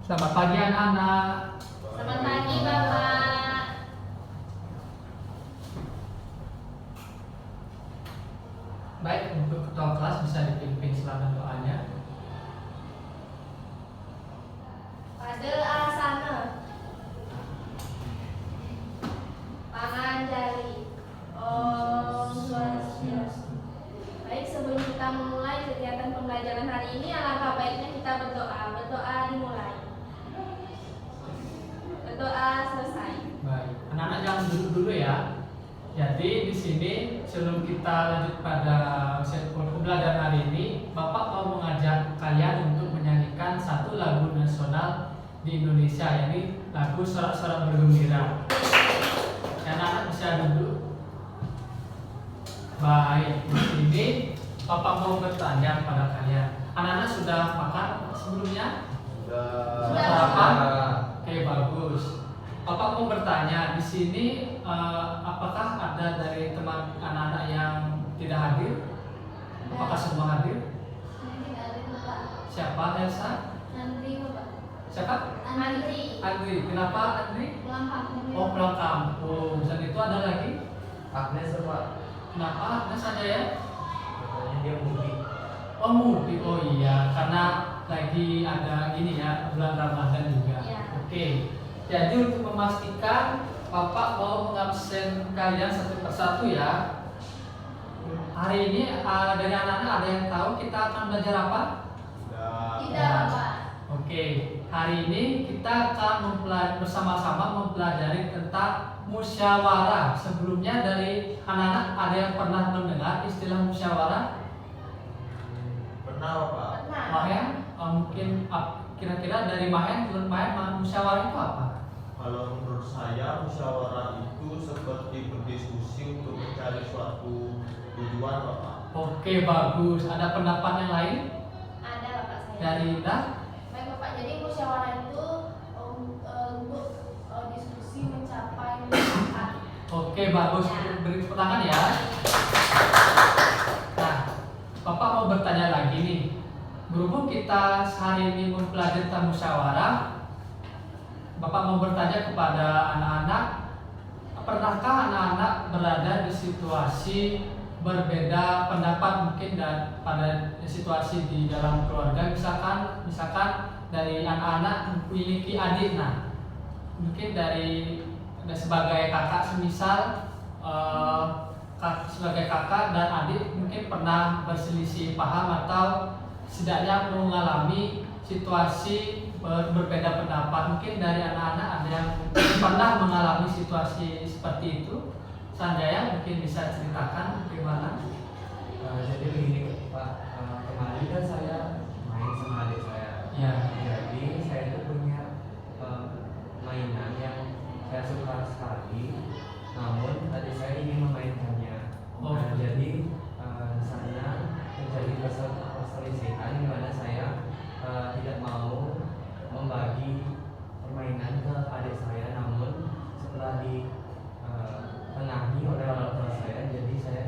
Selamat pagi anak-anak. Selamat pagi Bapak. Baik, untuk ketua kelas bisa dipimpin silakan doanya. Pada asana Panganjali Om Swastiastu. Baik, sebelum kita memulai kegiatan pembelajaran hari ini, alangkah baiknya kita berdoa. Berdoa dimulai. Berdoa selesai. Baik, anak-anak jangan duduk dulu ya. Jadi di sini sebelum kita lanjut pada pembelajaran hari ini, Bapak mau mengajak kalian untuk menyanyikan satu lagu nasional di Indonesia, yakni lagu Sorak-Sorak Bergembira. Anak-anak bisa duduk. Baik, di sini Bapak mau bertanya pada kalian. Anak-anak sudah makan sebelumnya? Sudah. Sarapan? Oke, bagus. Bapak mau bertanya, di sini apakah ada dari teman anak-anak yang tidak hadir? Apakah semua hadir? Nanti ada Bapak. Siapa, Elsa? Nanti Bapak. Siapa? Andri. Andri. Kenapa Andri? Pulang kampung. Oh, pulang kampung. Dan itu ada lagi? Agnes Pak, Kenapa Agnes ada ya? katanya dia mudik. Oh, mudik. Oh iya, karena lagi ada gini ya, bulan Ramadan juga. Iya. Oke. Jadi untuk memastikan Bapak mau mengabsen kalian satu persatu ya. Hari ini dari anak-anak ada yang tahu kita akan belajar apa? Tidak Bapak. Oke, hari ini kita akan bersama-sama mempelajari tentang musyawarah. Sebelumnya dari anak-anak ada yang pernah mendengar istilah musyawarah? Pernah Pak? Pernah. Mahen, mungkin kira-kira dari Mahen, menurut Mahen musyawarah itu apa? Kalau menurut saya musyawarah itu seperti berdiskusi untuk mencari suatu tujuan, Bapak. Oke, bagus. Ada pendapat yang lain Ada Bapak saya. dari Indah? Baik Bapak, jadi musyawarah itu untuk diskusi mencapai mufakat. Oke, bagus. Beri tepuk tangan ya. Nah, Bapak mau bertanya lagi nih. Berhubung kita hari ini mempelajari tentang musyawarah, Bapak mau bertanya kepada anak-anak, pernahkah anak-anak berada di situasi berbeda pendapat mungkin dan pada situasi di dalam keluarga, misalkan dari anak-anak memiliki adik, nah mungkin dari sebagai kakak semisal sebagai kakak dan adik mungkin pernah berselisih paham atau setidaknya mengalami situasi berbeda pendapat. Mungkin dari anak-anak ada yang pernah mengalami situasi seperti itu. Sanjaya mungkin bisa ceritakan bagaimana? Jadi begini Pak, kemarin kan saya main sama adik saya. Ya. Jadi saya itu punya mainan yang saya suka sekali, namun adik saya ingin memainkannya. Oh. Jadi di sana terjadi perselisihan di mana saya tidak mau membagi permainan ke adik saya, namun setelah ditengahi oleh orang tua saya, jadi saya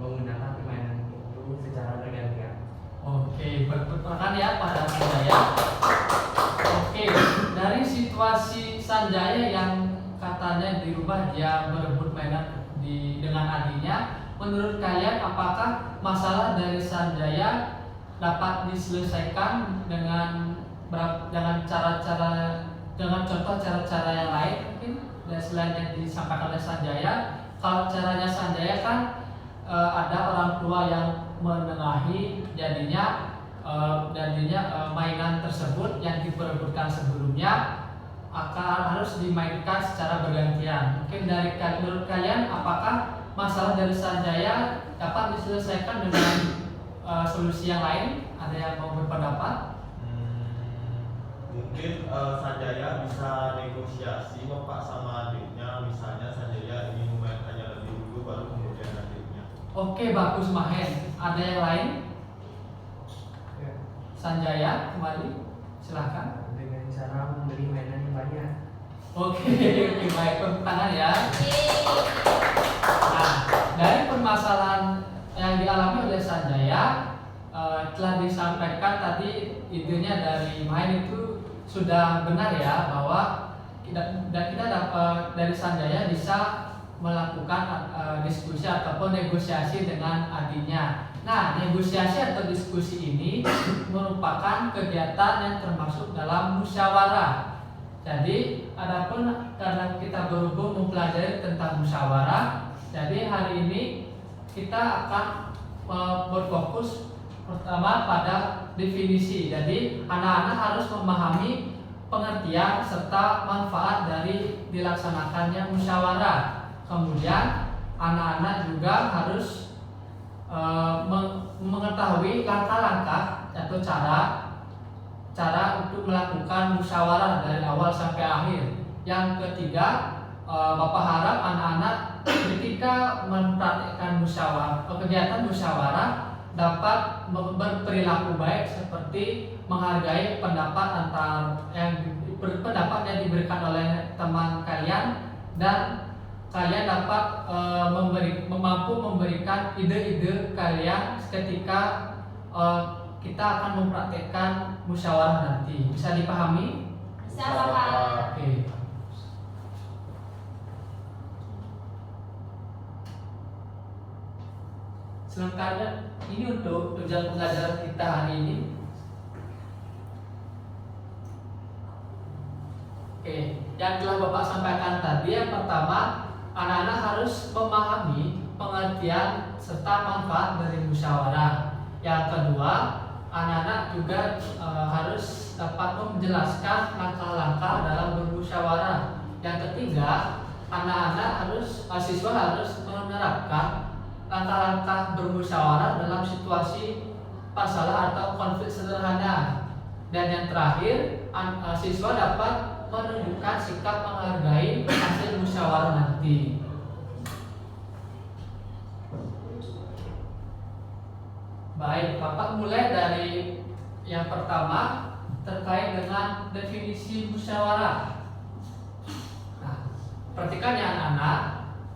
menggunakan permainan itu secara bergantian. Oke, berperkan ya pada Sanjaya. Oke, dari situasi Sanjaya yang katanya dirubah dia berebut mainan dengan adiknya, menurut kalian apakah masalah dari Sanjaya dapat diselesaikan dengan contoh cara-cara yang lain mungkin dan selain yang disampaikan oleh Sanjaya? Kalau caranya Sanjaya kan ada orang tua yang menengahi, jadinya mainan tersebut yang diperebutkan sebelumnya akan harus dimainkan secara bergantian. Mungkin dari menurut kalian apakah masalah dari Sanjaya dapat diselesaikan dengan solusi yang lain? Ada yang mau berpendapat? Mungkin Sanjaya bisa negosiasi Bapak sama adiknya. Misalnya Sanjaya ingin memainkannya lebih dulu, baru kemudian adiknya. Oke, bagus Mahen. Ada yang lain? Ya. Sanjaya kembali, silahkan. Dengan cara membeli mainan yang banyak. Oke, baik, tepuk tangan ya. Nah, dari permasalahan yang dialami oleh Sanjaya telah disampaikan tadi, idenya dari Mahen itu sudah benar ya bahwa kita dapat dari Sanjaya bisa melakukan diskusi ataupun negosiasi dengan adiknya. Nah, negosiasi atau diskusi ini merupakan kegiatan yang termasuk dalam musyawarah. Jadi, adapun karena kita berhubung mempelajari tentang musyawarah, jadi hari ini kita akan berfokus pertama pada definisi. Jadi, anak-anak harus memahami pengertian serta manfaat dari dilaksanakannya musyawarah. Kemudian, anak-anak juga harus mengetahui langkah-langkah atau cara untuk melakukan musyawarah dari awal sampai akhir. Yang ketiga, Bapak harap anak-anak ketika mempraktikkan kegiatan musyawarah dapat berperilaku baik seperti menghargai pendapat yang diberikan oleh teman kalian, dan kalian dapat mampu memberikan ide-ide kalian ketika kita akan mempraktikkan musyawarah nanti. Bisa dipahami? Bisa Bapak. Oke. Selengkapnya ini untuk tujuan pembelajaran kita hari ini. Oke, yang telah Bapak sampaikan tadi, yang pertama, anak-anak harus memahami pengertian serta manfaat dari musyawarah. Yang kedua, anak-anak juga harus dapat menjelaskan langkah-langkah dalam bermusyawarah. Yang ketiga, siswa harus menerapkan langkah-langkah bermusyawarah dalam situasi masalah atau konflik sederhana. Dan yang terakhir, siswa dapat menunjukkan sikap menghargai hasil musyawarah nanti. Baik, Bapak mulai dari yang pertama terkait dengan definisi musyawarah. Nah, perhatikan ya anak-anak,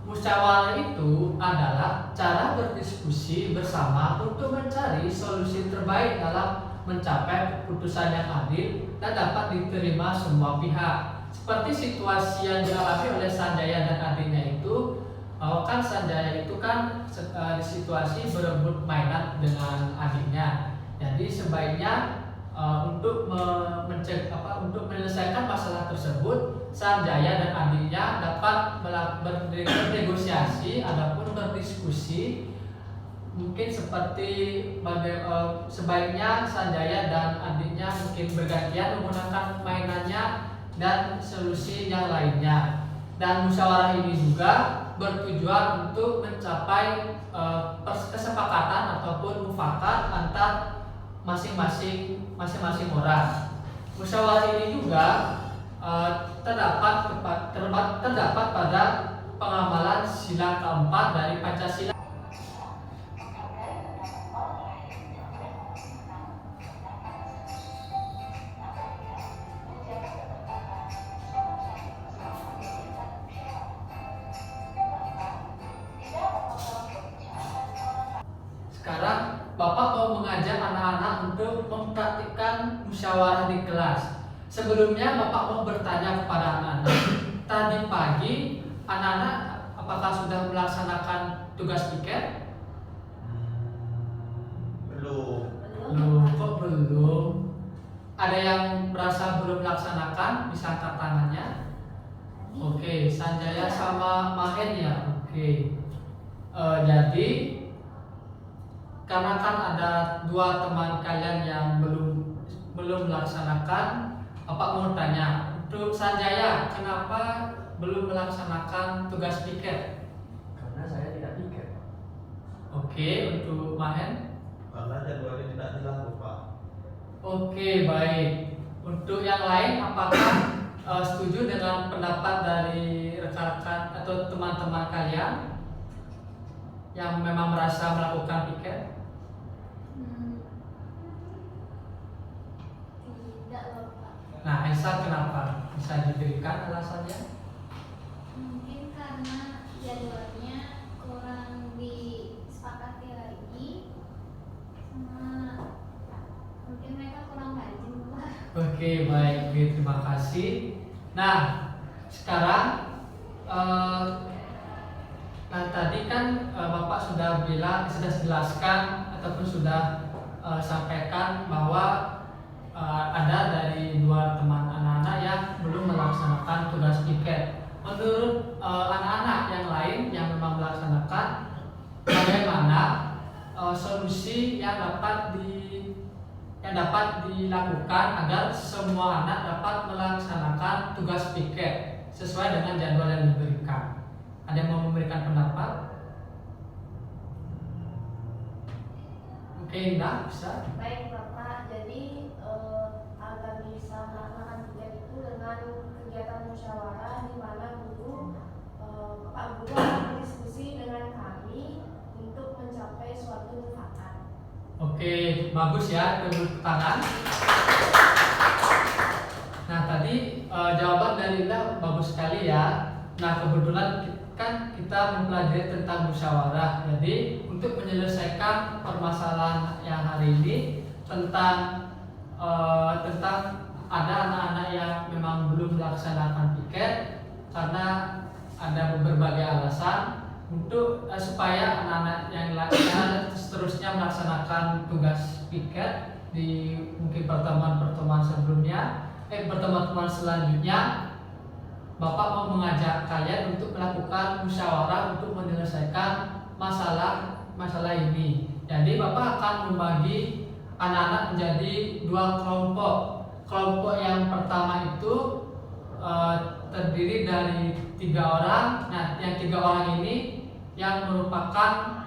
musyawarah itu adalah cara berdiskusi bersama untuk mencari solusi terbaik dalam mencapai keputusan yang adil dan dapat diterima semua pihak. Seperti situasi yang dialami oleh Sanjaya dan adiknya itu, kan Sanjaya itu kan di situasi berebut mainan dengan adiknya. Jadi sebaiknya untuk menyelesaikan masalah tersebut, Sanjaya dan adiknya dapat bernegosiasi ataupun berdiskusi. Mungkin seperti sebaiknya Sanjaya dan adiknya mungkin bergantian menggunakan mainannya dan solusi yang lainnya. Dan musyawarah ini juga bertujuan untuk mencapai kesepakatan ataupun mufakat antar masing-masing orang. Musyawarah ini juga terdapat pada pengamalan sila keempat dari Pancasila. Sekarang Bapak mau mengajak anak-anak untuk mempraktikkan musyawarah di kelas. Sebelumnya Bapak mau bertanya kepada anak-anak, tadi pagi anak-anak apakah sudah melaksanakan tugas piket? Belum. Kok belum? Ada yang merasa belum melaksanakan? Bisa angkat tangannya. Oke, Sanjaya sama Mahen ya. Oke. Jadi karena kan ada dua teman kalian yang belum melaksanakan, Bapak mau tanya, untuk Sanjaya, kenapa belum melaksanakan tugas piket? Karena saya tidak piket. Oke, untuk Mahen? Karena jadwalnya tidak jelas, Pak. Oke, baik. Untuk yang lain, apakah setuju dengan pendapat dari rekan-rekan atau teman-teman kalian yang memang merasa melakukan piket? Tidak Bapak. Nah, Esa kenapa? Bisa diberikan alasannya? Mungkin karena jadwalnya kurang disepakati lagi sama Mungkin mereka kurang rajin, Pak. Oke, baik, oke, terima kasih. Nah, sekarang nah tadi kan Bapak sudah jelaskan ataupun sudah sampaikan bahwa ada dari dua teman anak-anak yang belum melaksanakan tugas piket. Menurut anak-anak yang lain yang memang melaksanakan, bagaimana solusi yang dapat dilakukan agar semua anak dapat melaksanakan tugas piket sesuai dengan jadwal yang diberikan? Ada yang mau memberikan pendapat? Oke, Indah, bisa? Baik Bapak, jadi agar bisa melaksanakan piket itu dengan kegiatan musyawarah di mana Pak Guru akan berdiskusi dengan kami untuk mencapai suatu mufakat. Oke, bagus ya, tepuk tangan. Nah, tadi jawaban dari Indah bagus sekali ya. Nah, kebetulan kan kita mempelajari tentang musyawarah. Jadi, untuk menyelesaikan permasalahan yang hari ini tentang ada anak-anak yang memang belum melaksanakan piket karena ada berbagai alasan, untuk supaya anak-anak yang lainnya seterusnya melaksanakan tugas piket di mungkin pertemuan-pertemuan sebelumnya, pertemuan-pertemuan selanjutnya, Bapak mau mengajak kalian untuk melakukan musyawarah untuk menyelesaikan masalah ini. Jadi Bapak akan membagi anak-anak menjadi dua kelompok. Kelompok yang pertama itu terdiri dari 3 orang. Nah, yang 3 orang ini yang merupakan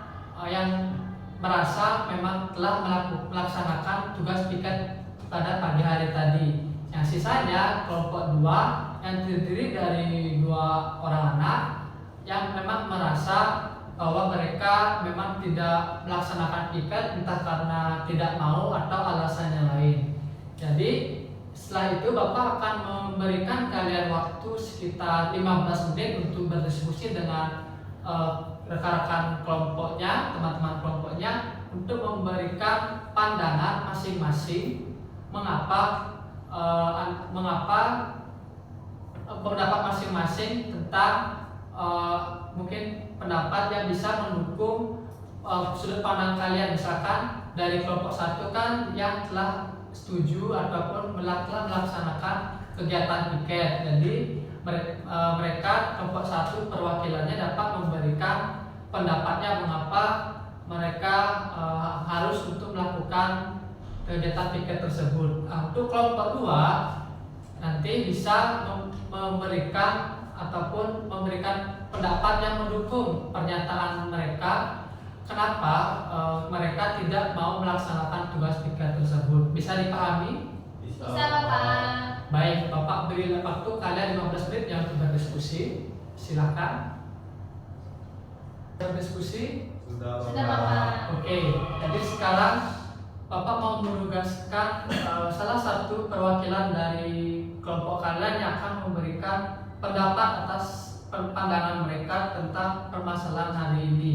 yang merasa memang telah melaksanakan tugas piket pada pagi hari tadi. Yang sisanya kelompok 2 yang terdiri dari 2 orang anak yang memang merasa bahwa mereka memang tidak melaksanakan piket entah karena tidak mau atau alasannya lain. Jadi setelah itu Bapak akan memberikan kalian waktu sekitar 15 menit untuk berdiskusi dengan rekan-rekan kelompoknya, teman-teman kelompoknya, untuk memberikan pandangan masing-masing mengapa pendapat masing-masing tentang mungkin pendapat yang bisa mendukung sudut pandang kalian. Misalkan dari kelompok 1 kan yang telah setuju ataupun telah melaksanakan kegiatan piket. Jadi mereka kelompok 1 perwakilannya dapat memberikan pendapatnya mengapa mereka harus untuk melakukan kegiatan piket tersebut. Untuk kelompok 2 nanti bisa memberikan ataupun memberikan pendapat yang mendukung pernyataan mereka kenapa mereka tidak mau melaksanakan tugas piket tersebut. Bisa dipahami? Bisa Bapak. Baik, Bapak beri waktu kalian 15 menit yang untuk berdiskusi. Silakan. Berdiskusi? Sudah Bapak. Oke, jadi sekarang Bapak mau menugaskan salah satu perwakilan dari kelompok kalian yang akan memberikan pendapat atas pandangan mereka tentang permasalahan hari ini.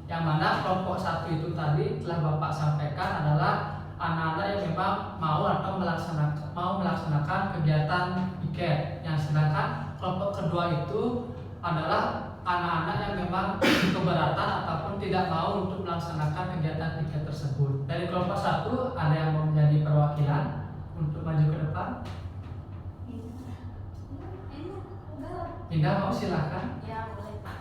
Yang mana kelompok 1 itu tadi telah Bapak sampaikan adalah anak-anak yang memang mau atau melaksanakan kegiatan piket. Yang sedangkan kelompok kedua itu adalah anak-anak yang memang keberatan ataupun tidak mau untuk melaksanakan kegiatan piket tersebut. Dari kelompok 1 ada yang mau menjadi perwakilan untuk maju ke depan? Indah mau, silakan. Ya, boleh Pak.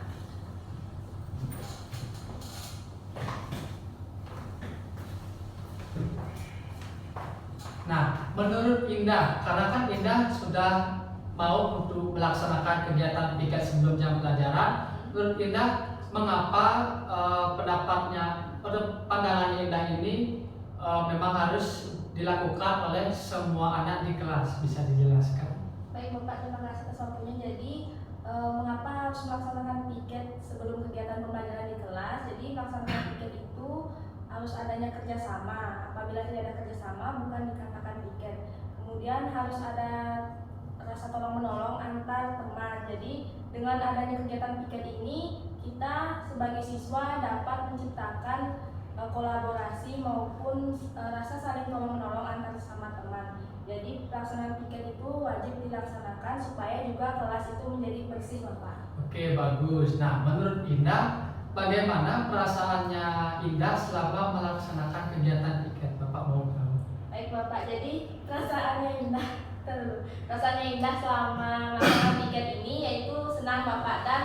Nah, menurut Indah, karena kan Indah sudah mau untuk melaksanakan kegiatan piket sebelum jam pelajaran, menurut Indah mengapa pandangannya Indah ini memang harus dilakukan oleh semua anak di kelas? Bisa dijelaskan? Baik Bapak, terima kasih atas waktunya. Jadi mengapa harus melaksanakan piket sebelum kegiatan pembelajaran di kelas? Jadi melaksanakan piket itu harus adanya kerjasama. Apabila tidak ada kerjasama, bukan dikatakan piket. Kemudian harus ada rasa tolong menolong antar teman. Jadi dengan adanya kegiatan piket ini, kita sebagai siswa dapat menciptakan kolaborasi maupun rasa saling tolong menolong antar sesama teman. Jadi pelaksanaan piket itu wajib dilaksanakan supaya juga kelas itu menjadi bersih, Bapak. Oke, bagus. Nah, menurut Indah, bagaimana perasaannya Indah selama melaksanakan kegiatan piket? Bapak mau tahu? Baik, Bapak. Jadi rasanya Indah selama melaksanakan piket ini yaitu senang, Bapak, dan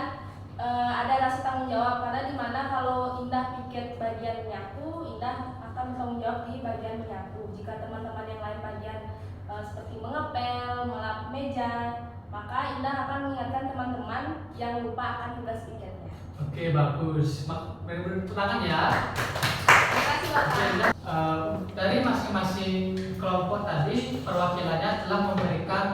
ada rasa tanggung jawab, karena dimana kalau Indah piket bagian menyapu, Indah akan bertanggung jawab di bagian menyapu. Jika teman-teman yang lain bagian seperti mengepel, melap meja, maka Indah akan mengingatkan teman-teman yang lupa akan tugas piketnya. Oke, bagus. Beri tepuk tangan ya. Terima kasih, Bapak. Dari masing-masing kelompok tadi perwakilannya telah memberikan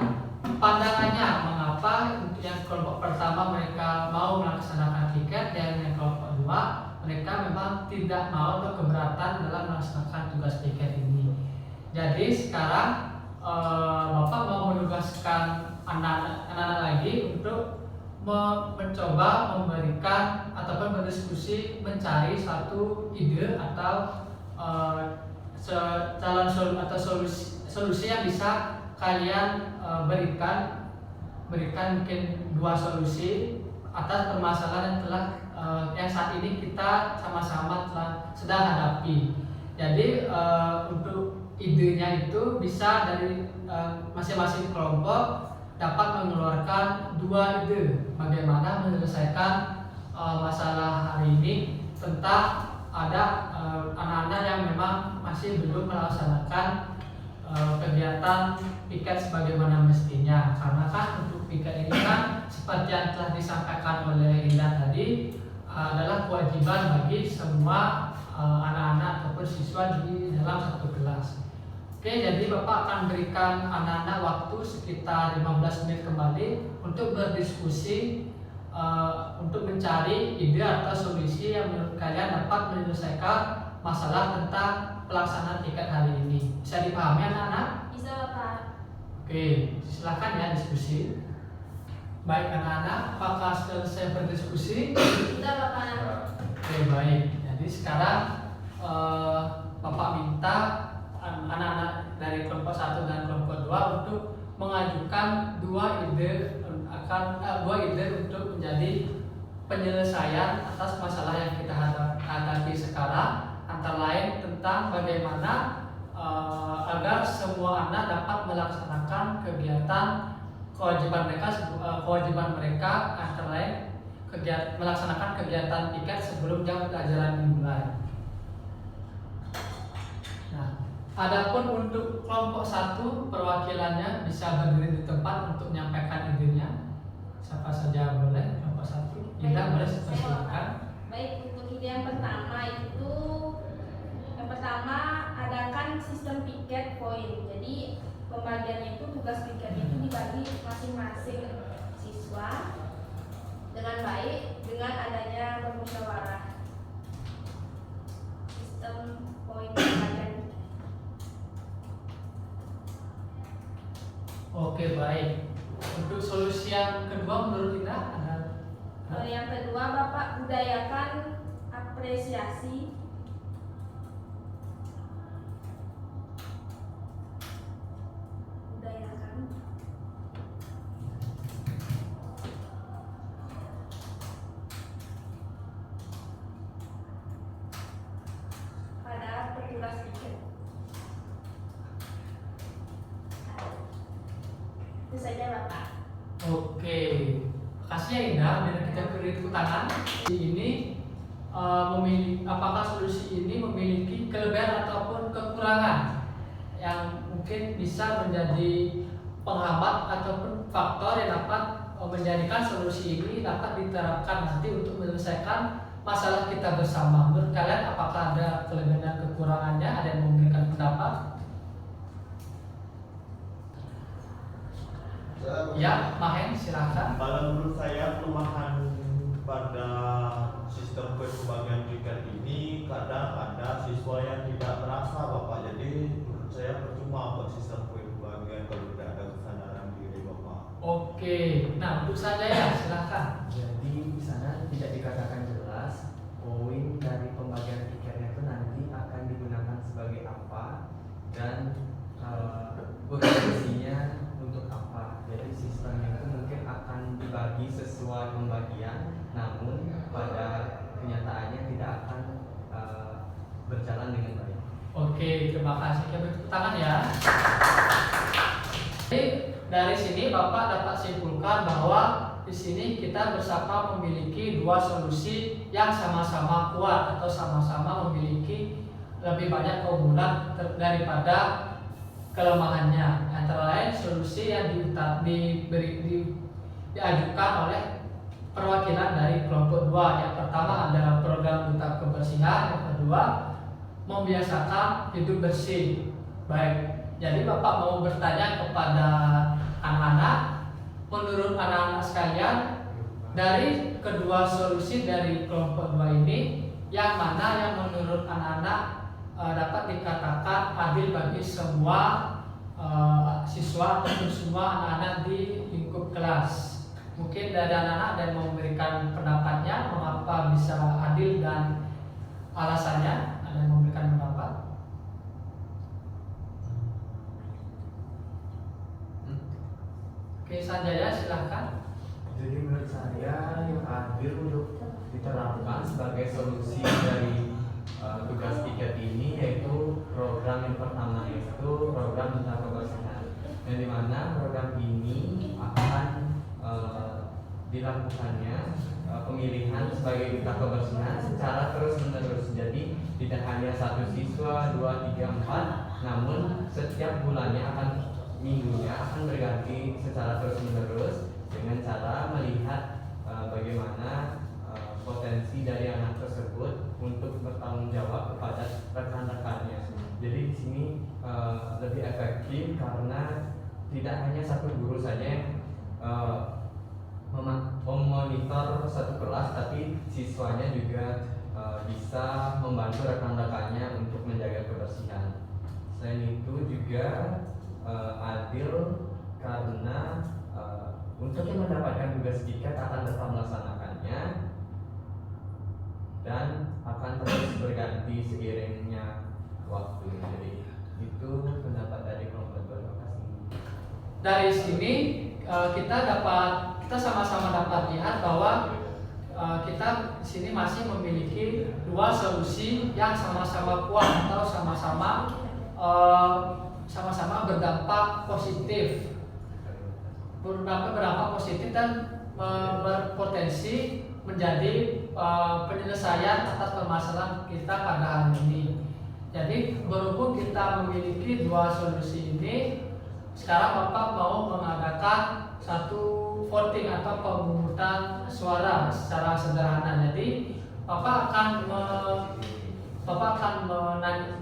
pandangannya mengapa untuk yang kelompok pertama mereka mau melaksanakan piket dan yang kelompok kedua mereka memang tidak mau atau keberatan dalam melaksanakan tugas piket ini. Jadi sekarang Bapak mau menugaskan anak-anak lagi untuk mencoba memberikan ataupun berdiskusi mencari satu ide atau solusi yang bisa kalian berikan mungkin 2 solusi atas permasalahan yang telah yang saat ini kita sama-sama sedang hadapi. Jadi untuk idenya itu bisa dari masing-masing kelompok dapat mengeluarkan 2 ide bagaimana menyelesaikan masalah hari ini tentang ada anak-anak yang memang masih belum melaksanakan kegiatan piket sebagaimana mestinya, karena kan untuk piket ini kan seperti yang telah disampaikan oleh Indah tadi adalah kewajiban bagi semua anak-anak ataupun siswa di dalam satu kelas. Oke, jadi Bapak akan berikan anak-anak waktu sekitar 15 menit kembali untuk berdiskusi untuk mencari ide atau solusi yang menurut kalian dapat menyelesaikan masalah tentang pelaksanaan piket hari ini. Bisa dipahami anak-anak? Bisa, Bapak. Oke, silakan ya diskusi. Baik anak-anak, apakah sudah selesai berdiskusi? Sudah, Bapak. Oke, baik. Jadi sekarang Bapak minta anak-anak dari kelompok 1 dan kelompok 2 untuk mengajukan 2 ide untuk menjadi penyelesaian atas masalah yang kita hadapi sekarang, antara lain tentang bagaimana agar semua anak dapat melaksanakan kewajiban mereka antara lain melaksanakan kegiatan piket sebelum jam pelajaran dimulai. Nah, adapun untuk kelompok 1 perwakilannya bisa berdiri di tempat untuk menyampaikan idenya. Siapa saja boleh kelompok 1. Indah boleh silakan. Baik, untuk ide yang pertama adakan sistem piket poin. Jadi pembagiannya itu tugas piketnya itu dibagi masing-masing siswa dengan baik dengan adanya bermusyawarah. Sistem poin pembagian. Oke, baik. Untuk solusi yang kedua menurut Indah ada? Yang kedua, Bapak budayakan apresiasi pada petugas piket. Itu saja, Bapak. Oke, makasih ya Indah. Biar kita beri tepuk tangan. Ini apakah solusi ini memiliki kelebihan ataupun kekurangan yang mungkin bisa menjadi penghambat ataupun faktor yang dapat menjadikan solusi ini dapat diterapkan nanti untuk menyelesaikan masalah kita bersama. Menurut kalian apakah ada kelebihan dan kekurangannya? Ada yang memberikan pendapat? Ya, Mahen, silakan. Kalau menurut saya perubahan pada sistem pembagian piket ini kadang ada siswa yang tidak merasa Bapak. Jadi menurut saya percuma buat sistem pembagian kalau tidak ada kesadaran diri Bapak. Oke, nah untuk saja ya silakan. Jadi di sana tidak dikatakan jelas poin dari pembagian pikirnya itu nanti akan digunakan sebagai apa dan urgensinya untuk apa. Jadi sistemnya itu mungkin akan dibagi sesuai pembagian, namun pada kenyataannya tidak akan berjalan dengan baik. Oke, terima kasih. Kita beri tangan ya. Jadi dari sini Bapak dapat simpulkan bahwa di sini kita bersama memiliki dua solusi yang sama-sama kuat atau sama-sama memiliki lebih banyak keunggulan daripada kelemahannya. Antara lain solusi yang diajukan oleh perwakilan dari kelompok 2. Yang pertama adalah program duta kebersihan, yang kedua membiasakan hidup bersih. Baik, jadi Bapak mau bertanya kepada anak-anak, menurut anak-anak sekalian, dari kedua solusi dari kelompok 2 ini, yang mana yang menurut anak-anak dapat dikatakan adil bagi semua siswa atau semua anak-anak di lingkup kelas? Mungkin dari anak-anak ada yang memberikan pendapatnya mengapa bisa adil dan alasannya. Ada yang memberikan pendapat? Oke, Sanjaya silahkan. Jadi menurut saya yang adil untuk diterapkan sebagai solusi dari tugas tiket ini yaitu program yang pertama, yaitu program tentang kebersihan, yang dimana program ini akan dilakukannya pemilihan sebagai duta kebersihan secara terus menerus. Jadi tidak hanya satu siswa, 2, 3, 4, namun setiap bulannya minggunya akan berganti secara terus menerus dengan cara melihat bagaimana potensi dari anak tersebut untuk bertanggung jawab kepada rekan-rekannya. Jadi di sini lebih efektif karena tidak hanya satu guru saja yang memonitor satu kelas, tapi siswanya juga bisa membantu rekan-rekannya untuk menjaga kebersihan. Selain itu juga adil karena untuk yang mendapatkan tugas tiket akan tetap melaksanakannya dan akan terus berganti seiringnya waktu. Jadi itu pendapat dari kelompok 2. Terima kasih. Dari sini kita sama-sama dapat lihat bahwa kita di sini masih memiliki dua solusi yang sama-sama kuat atau sama-sama berdampak positif, dan berpotensi menjadi penyelesaian atas permasalahan kita pada hari ini. Jadi berhubung kita memiliki dua solusi ini, sekarang Bapak mau mengadakan satu voting atau pemungutan suara secara sederhana. Jadi Bapak akan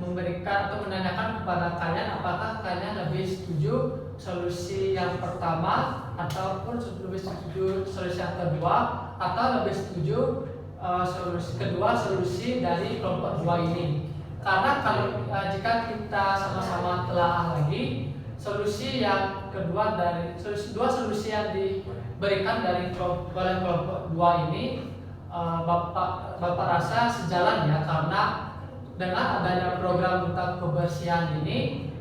memberikan atau menanyakan kepada kalian apakah kalian lebih setuju solusi yang pertama ataupun lebih setuju solusi yang kedua, atau lebih setuju solusi dari kelompok 2 ini. Karena kalau jika kita sama-sama telah lagi solusi yang kedua dari dua solusi yang diberikan oleh kelompok 2 ini, Bapak rasa sejalan ya, karena dengan adanya program duta kebersihan ini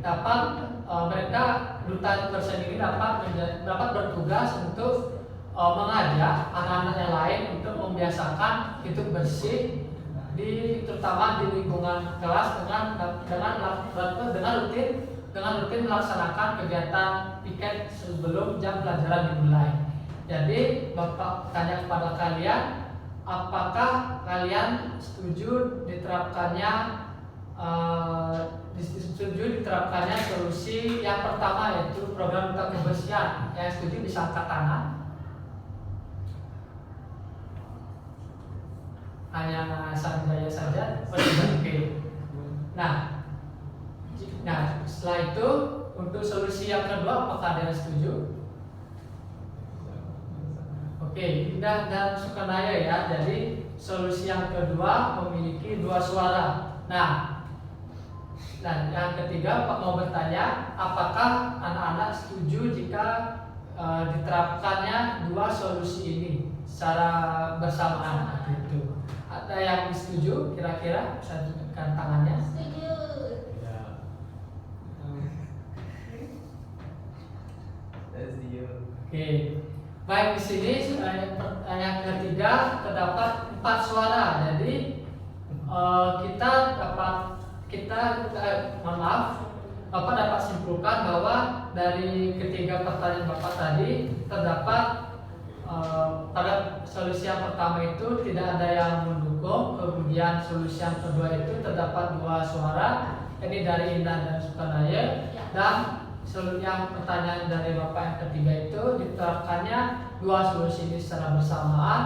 mereka duta kebersihan ini dapat bertugas untuk mengajak anak-anak yang lain untuk membiasakan hidup bersih terutama di lingkungan kelas dengan rutin melaksanakan kegiatan piket sebelum jam pelajaran dimulai. Jadi Bapak tanya kepada kalian, apakah kalian setuju diterapkannya solusi yang pertama, yaitu program duta kebersihan? Yang setuju bisa angkat tangan. Hanya Sanjaya saja. Oke. Nah, setelah itu untuk solusi yang kedua, apakah ada yang setuju? Oke, Indah dan Sukanaya ya. Jadi solusi yang kedua memiliki 2 suara. Nah, dan yang ketiga Pak mau bertanya, apakah anak-anak setuju jika diterapkannya 2 solusi ini secara bersamaan gitu? Ada yang setuju kira-kira? berikan tangannya. Setuju. Ya. That's you. Oke, baik di sini yang ketiga terdapat 4 suara. Jadi mohon maaf, Bapak dapat simpulkan bahwa dari ketiga pertanyaan Bapak tadi terdapat pada solusi yang pertama itu tidak ada yang mendukung, kemudian solusi yang kedua itu terdapat 2 suara, ini dari Indah dan Sukanaya, dan yang pertanyaan dari Bapak yang ketiga itu diterapkannya 2 solusi ini secara bersamaan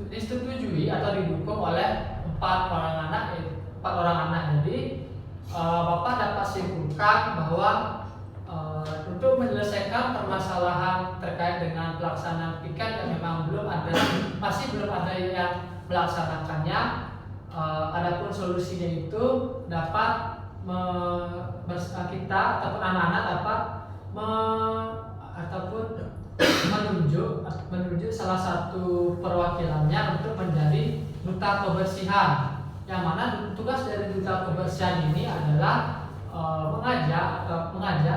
disetujui atau didukung oleh 4 orang anak. Jadi Bapak dapat simpulkan bahwa untuk menyelesaikan permasalahan terkait dengan pelaksanaan piket yang memang masih belum ada yang melaksanakannya, adapun solusinya itu dapat kita ataupun anak-anak dapat menunjuk salah satu perwakilannya untuk menjadi duta kebersihan, yang mana tugas dari duta kebersihan ini adalah mengajak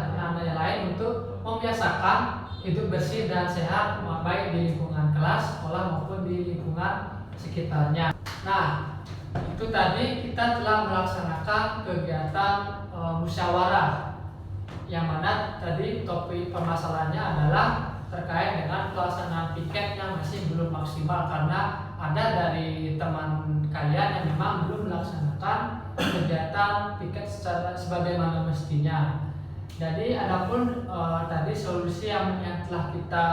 anak-anak yang lain untuk membiasakan hidup bersih dan sehat, baik di lingkungan kelas, sekolah maupun di lingkungan sekitarnya. Nah, itu tadi kita telah melaksanakan kegiatan musyawarah, yang mana tadi topik permasalahannya adalah terkait dengan pelaksanaan piket yang masih belum maksimal karena ada dari teman kalian yang memang belum melaksanakan kegiatan piket sebagaimana mestinya. Jadi adapun tadi solusi yang telah kita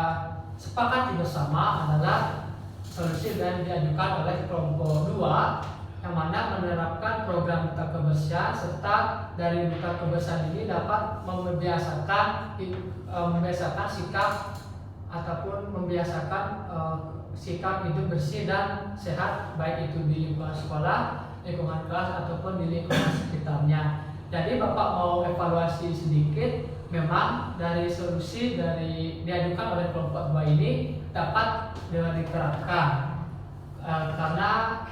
sepakati bersama adalah solusi yang diajukan oleh kelompok 2, yang mana menerapkan program duta kebersihan, serta dari duta kebersihan ini dapat membiasakan sikap ataupun membiasakan sikap hidup bersih dan sehat, baik itu di lingkungan sekolah, lingkungan kelas ataupun di lingkungan sekitarnya. Jadi Bapak mau evaluasi sedikit, memang dari solusi diajukan oleh kelompok 2 ini dapat diterapkan karena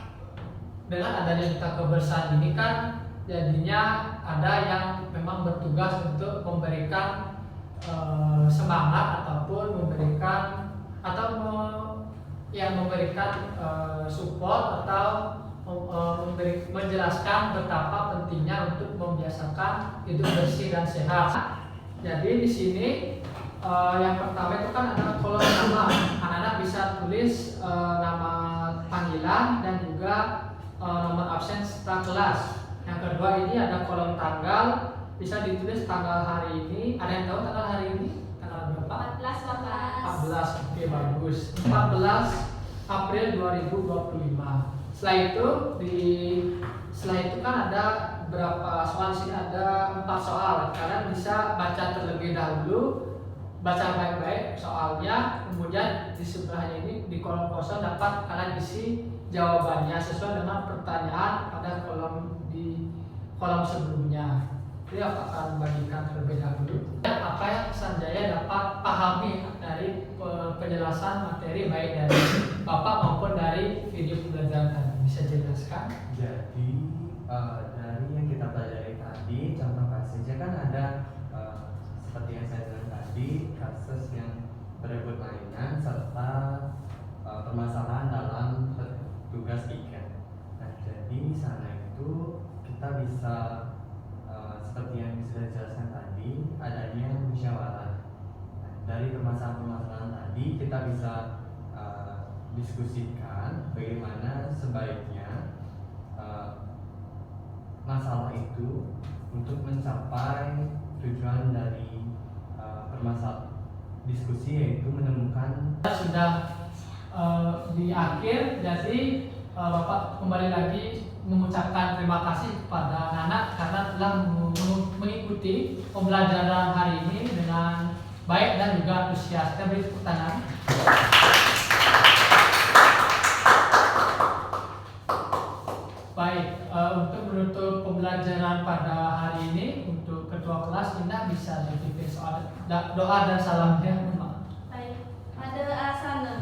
dengan adanya duta kebersihan ini kan jadinya ada yang memang bertugas untuk memberikan semangat ataupun memberikan support atau menjelaskan betapa pentingnya untuk membiasakan hidup bersih dan sehat. Jadi di sini yang pertama itu kan ada kolom nama, anak-anak bisa tulis nama panggilan dan juga nomor absen serta kelas. Yang kedua ini ada kolom tanggal, bisa ditulis tanggal hari ini. Ada yang tahu tanggal hari ini? Tanggal berapa? 14. Oke, bagus. 14 April 2025. Setelah itu kan ada berapa soal di sini, ada 4 soal. Kalian bisa baca terlebih dahulu, baca baik-baik soalnya, kemudian di sebelahnya ini di kolom kosong dapat kalian isi jawabannya sesuai dengan pertanyaan pada kolom sebelumnya. Jadi akan bagikan terlebih dahulu apa yang Sanjaya dapat pahami dari penjelasan materi baik dari Bapak maupun dari video pembelajaran tadi. Bisa jelaskan? Jadi dari yang kita pelajari tadi, contoh kasusnya kan ada seperti yang saya bilang tadi, kasus yang berebut mainan serta permasalahan dalam tugas piket. Nah, jadi di sana itu kita bisa seperti yang sudah dijelaskan tadi, adanya musyawarah. Nah, dari permasalahan-permasalahan tadi kita bisa diskusikan bagaimana sebaiknya masalah itu untuk mencapai tujuan dari permasalahan diskusi, yaitu menemukan. Sudah di akhir, jadi Bapak kembali lagi mengucapkan terima kasih kepada anak-anak karena telah mengikuti pembelajaran hari ini dengan baik dan juga antusias. Kita beri tepuk tangan. Baik, untuk menutup pembelajaran pada hari ini, untuk ketua kelas Indah bisa dipimpin soal doa dan salamnya. Baik, pada asana.